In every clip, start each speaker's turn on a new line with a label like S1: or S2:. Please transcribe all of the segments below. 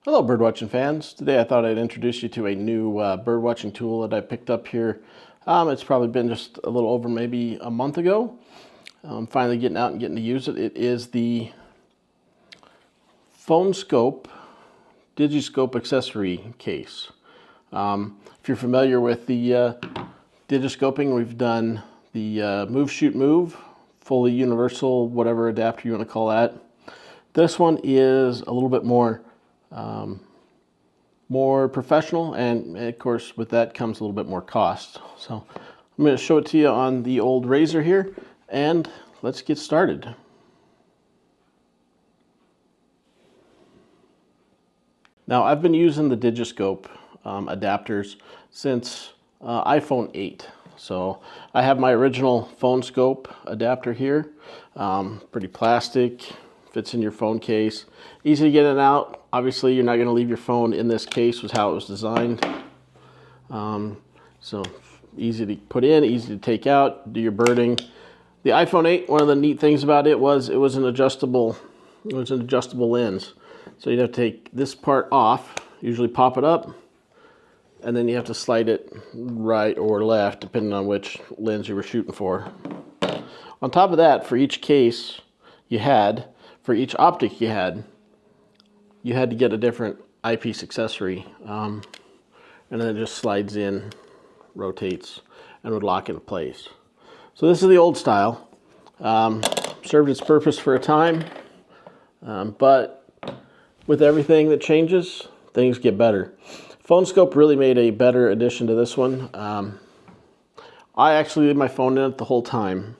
S1: Hello birdwatching fans. Today I thought I'd introduce you to a new birdwatching tool that I picked up here. It's probably been just a little over maybe a month ago. I'm finally getting out and getting to use it. It is the PhoneSkope Digiscope accessory case. If you're familiar with the Digiscoping, we've done the move, shoot, move, fully universal, whatever adapter you want to call that. This one is a little bit more professional, and of course with that comes a little bit more cost. So I'm going to show it to you on the old Razor here, and let's get started. Now I've been using the Digiscope adapters since iPhone 8. So I have my original PhoneSkope adapter here, pretty plastic, fits in your phone case, easy to get in and out. Obviously you're not going to leave your phone in this case, was how it was designed. So easy to put in, easy to take out, do your birding. The iPhone 8, one of the neat things about it was an adjustable lens. So you'd have to take this part off, usually pop it up, and then you have to slide it right or left depending on which lens you were shooting for. On top of that, for each case you had, for each optic you had to get a different eyepiece accessory, and then it just slides in, rotates, and would lock into place. So this is the old style. Served its purpose for a time, but with everything that changes, things get better. PhoneSkope really made a better addition to this one. I actually leave my phone in it the whole time.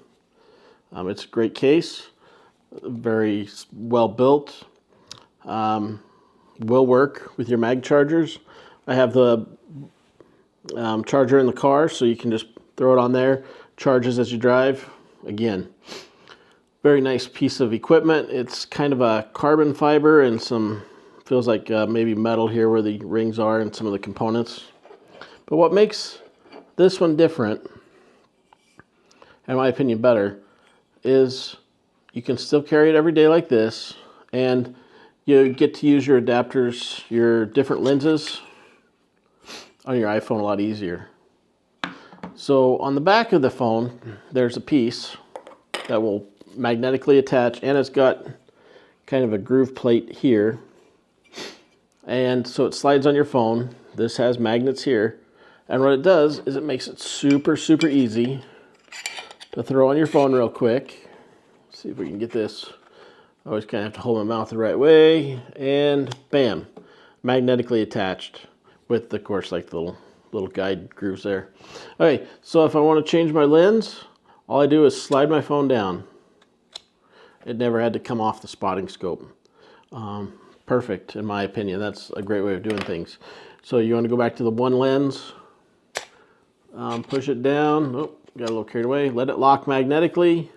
S1: It's a great case, very well built, will work with your mag chargers. I have the charger in the car, so you can just throw it on there, charges as you drive. Again, very nice piece of equipment. It's kind of a carbon fiber and some, feels like maybe metal here where the rings are and some of the components. But what makes this one different, in my opinion better, is you can still carry it every day like this, and you get to use your adapters, your different lenses on your iPhone a lot easier. So on the back of the phone, there's a piece that will magnetically attach, and it's got kind of a groove plate here. And so it slides on your phone. This has magnets here. And what it does is it makes it super, super easy to throw on your phone real quick. Let's see if we can get this. I always kind of have to hold my mouth the right way. And bam, magnetically attached with, of course, like the little guide grooves there. Okay, so if I want to change my lens, all I do is slide my phone down. It never had to come off the spotting scope. Perfect, in my opinion. That's a great way of doing things. So you want to go back to the one lens, push it down. Oh, got a little carried away. Let it lock magnetically,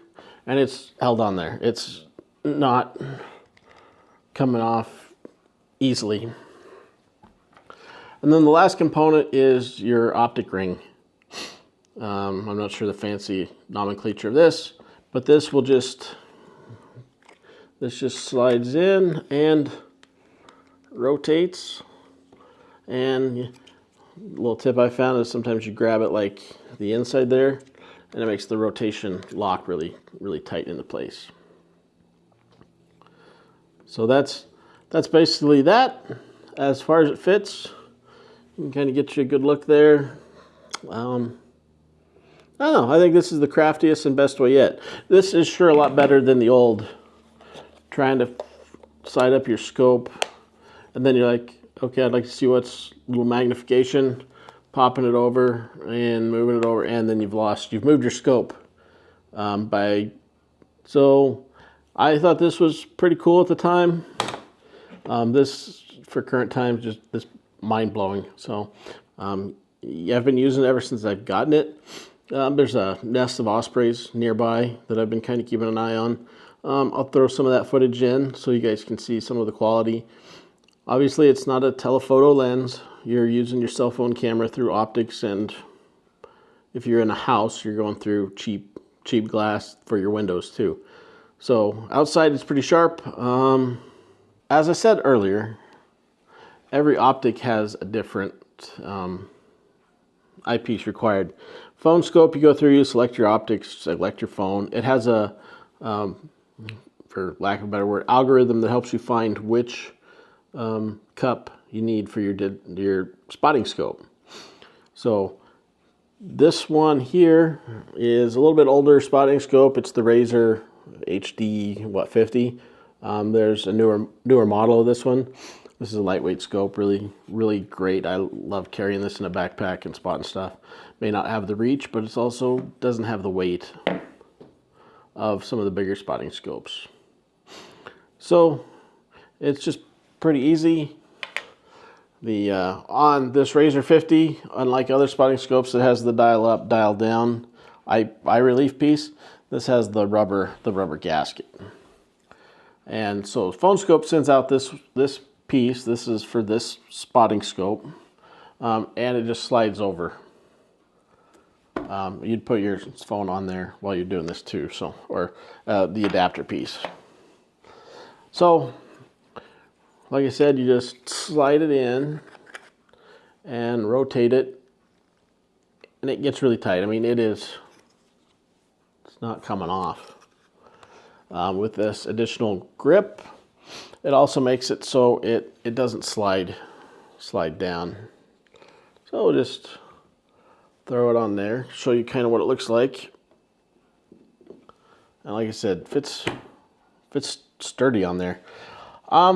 S1: and it's held on there. It's not coming off easily. And then the last component is your optic ring. I'm not sure the fancy nomenclature of this, but this just slides in and rotates. And a little tip I found is sometimes you grab it like the inside there, and it makes the rotation lock really, really tight into place. So that's basically that. As far as it fits, you can kind of get you a good look there. I don't know. I think this is the craftiest and best way yet. This is sure a lot better than the old trying to side up your scope, and then you're like, okay, I'd like to see what's a little magnification, popping it over and moving it over, and then you've moved your scope. So I thought this was pretty cool at the time. This, for current times, just this mind-blowing. So I've been using it ever since I've gotten it. There's a nest of ospreys nearby that I've been kind of keeping an eye on. I'll throw some of that footage in so you guys can see some of the quality. Obviously, it's not a telephoto lens. You're using your cell phone camera through optics, and if you're in a house, you're going through cheap glass for your windows too. So outside it's pretty sharp. As I said earlier, every optic has a different eyepiece required. PhoneSkope, you go through, you select your optics, select your phone. It has a, for lack of a better word, algorithm that helps you find which cup you need for your spotting scope. So this one here is a little bit older spotting scope. It's the Razor HD 50. There's a newer model of this one. This is a lightweight scope, really great. I love carrying this in a backpack and spotting stuff. May not have the reach, but it also doesn't have the weight of some of the bigger spotting scopes. So it's just pretty easy. On this Razor 50, unlike other spotting scopes that has the dial up, dial down eye relief piece, this has the rubber gasket. And so PhoneSkope sends out this piece. This is for this spotting scope, and it just slides over. You'd put your phone on there while you're doing this too, so, or the adapter piece. So, like I said, you just slide it in and rotate it, and it gets really tight. I mean, it's not coming off. With this additional grip, it also makes it so it doesn't slide down. So we'll just throw it on there, show you kind of what it looks like. And like I said, fits sturdy on there.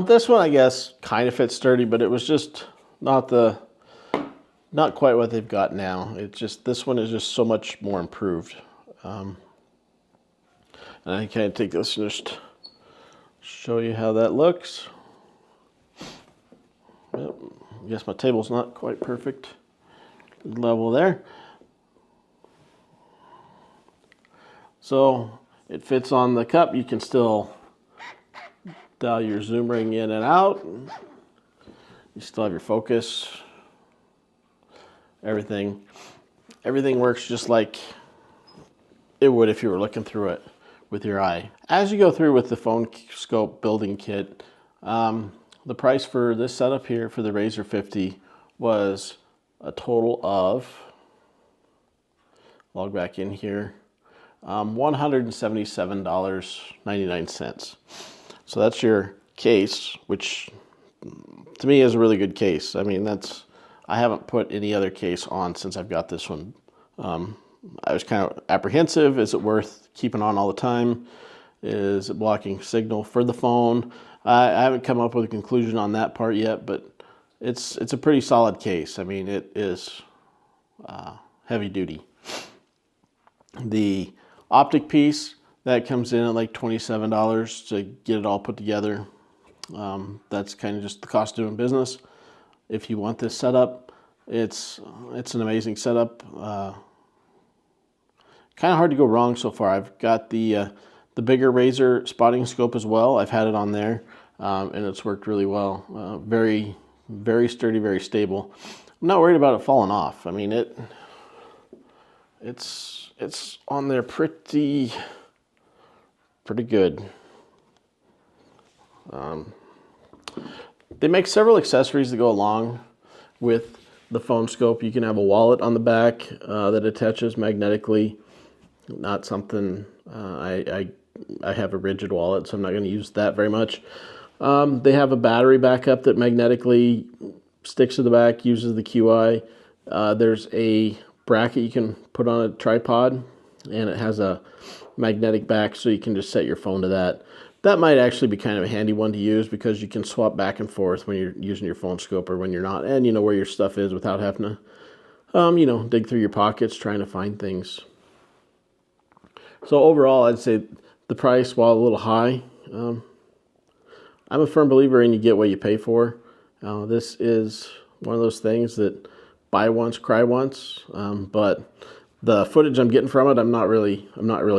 S1: This one, I guess, kind of fits sturdy, but it was just not quite what they've got now. It's just, this one is just so much more improved. And I kind of take this and just show you how that looks. Yep. I guess my table's not quite perfect level there. So it fits on the cup. You can still dial your zoom ring in and out. You still have your focus. Everything works just like it would if you were looking through it with your eye. As you go through with the PhoneSkope building kit, the price for this setup here for the Razor 50 was a total of, log back in here, $177.99. So that's your case, which to me is a really good case. I mean, I haven't put any other case on since I've got this one. I was kind of apprehensive. Is it worth keeping on all the time? Is it blocking signal for the phone? I haven't come up with a conclusion on that part yet, but it's a pretty solid case. I mean, it is heavy duty. The optic piece, that comes in at like $27 to get it all put together. That's kind of just the cost of doing business. If you want this setup, it's an amazing setup. Kind of hard to go wrong so far. I've got the bigger Razor spotting scope as well. I've had it on there, and it's worked really well. Very, very sturdy, very stable. I'm not worried about it falling off. I mean, it's on there pretty good. They make several accessories that go along with the PhoneSkope. You can have a wallet on the back that attaches magnetically. Not something I have a rigid wallet, so I'm not going to use that very much. They have a battery backup that magnetically sticks to the back, uses the QI. There's a bracket you can put on a tripod, and it has a magnetic back, so you can just set your phone to that. That might actually be kind of a handy one to use because you can swap back and forth when you're using your PhoneSkope or when you're not, and you know where your stuff is without having to, dig through your pockets trying to find things. So overall, I'd say the price, while a little high, I'm a firm believer in you get what you pay for. This is one of those things that buy once, cry once. But the footage I'm getting from it, I'm not really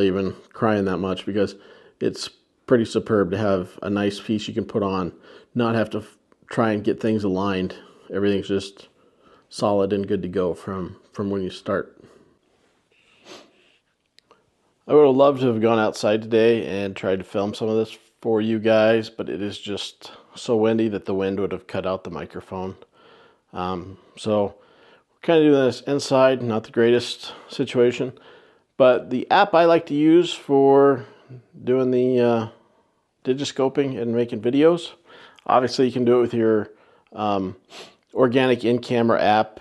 S1: even crying that much because it's pretty superb to have a nice piece you can put on, not have to try and get things aligned. Everything's just solid and good to go from when you start. I would have loved to have gone outside today and tried to film some of this for you guys, but it is just so windy that the wind would have cut out the microphone. So we're kind of doing this inside, not the greatest situation. But the app I like to use for doing the Digiscoping and making videos, obviously you can do it with your organic in-camera app,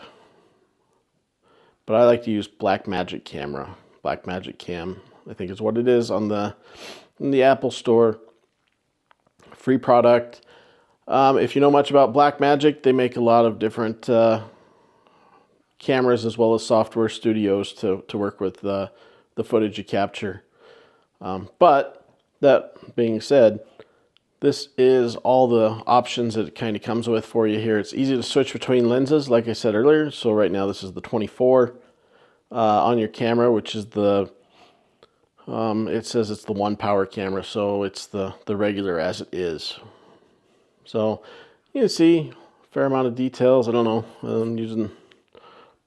S1: but I like to use Blackmagic Camera. Blackmagic Cam, I think is what it is in the Apple Store. Free product. If you know much about Blackmagic, they make a lot of different cameras as well as software studios to work with the footage you capture. But that being said, this is all the options that it kind of comes with for you here. It's easy to switch between lenses, like I said earlier. So right now this is the 24 on your camera, which is the, it says it's the 1 power camera, so it's the regular as it is. So you can see a fair amount of details. I don't know, I'm using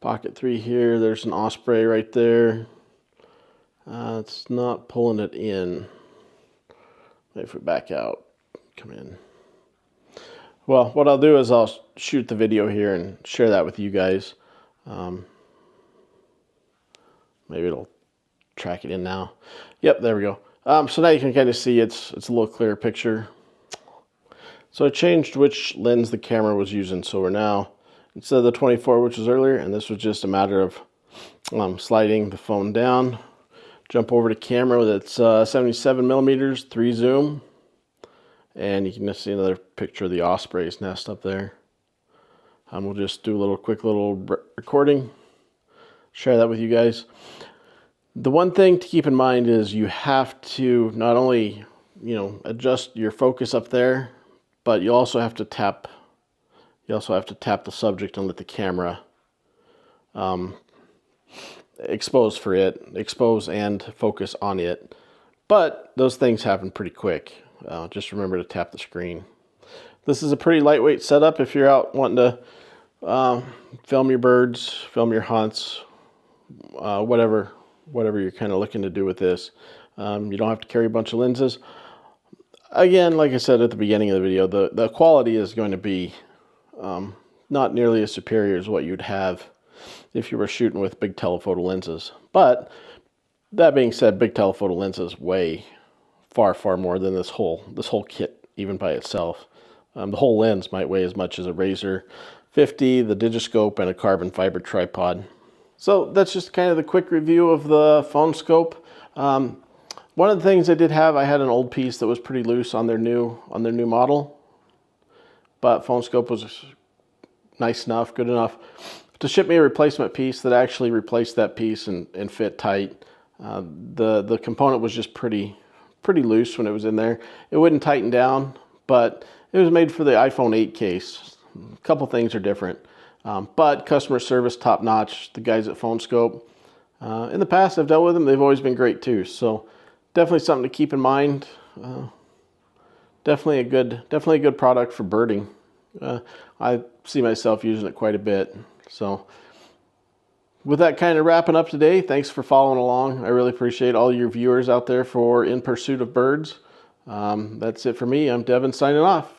S1: Pocket 3 here. There's an Osprey right there. It's not pulling it in. Maybe if we back out, come in. Well, what I'll do is I'll shoot the video here and share that with you guys. Maybe it'll track it in now. Yep, there we go. So now you can kind of see it's a little clearer picture. So I changed which lens the camera was using. So we're now, instead of the 24, which was earlier, and this was just a matter of sliding the phone down, jump over to camera that's 77 millimeters, 3 zoom, and you can just see another picture of the Osprey's nest up there. We'll just do a quick little recording, share that with you guys. The one thing to keep in mind is you have to not only, adjust your focus up there, but you also have to tap. You also have to tap the subject and let the camera expose and focus on it. But those things happen pretty quick. Just remember to tap the screen. This is a pretty lightweight setup if you're out wanting to film your birds, film your hunts, whatever you're kind of looking to do with this. You don't have to carry a bunch of lenses. Again, like I said at the beginning of the video, the quality is going to be not nearly as superior as what you'd have if you were shooting with big telephoto lenses. But that being said, big telephoto lenses weigh far more than this whole kit, even by itself. The whole lens might weigh as much as a Razor 50, the Digiscope, and a carbon fiber tripod. So that's just kind of the quick review of the PhoneSkope. One of the things I did have, I had an old piece that was pretty loose on their new model, but PhoneSkope was nice enough, good enough to ship me a replacement piece that actually replaced that piece and fit tight. The component was just pretty loose when it was in there. It wouldn't tighten down, but it was made for the iPhone 8 case. A couple things are different, but customer service top notch. The guys at PhoneSkope, in the past I've dealt with them, they've always been great too. So definitely something to keep in mind. Definitely a good product for birding. I see myself using it quite a bit. So with that kind of wrapping up today, thanks for following along. I really appreciate all your viewers out there for In Pursuit of Birds. That's it for me. I'm Devin signing off.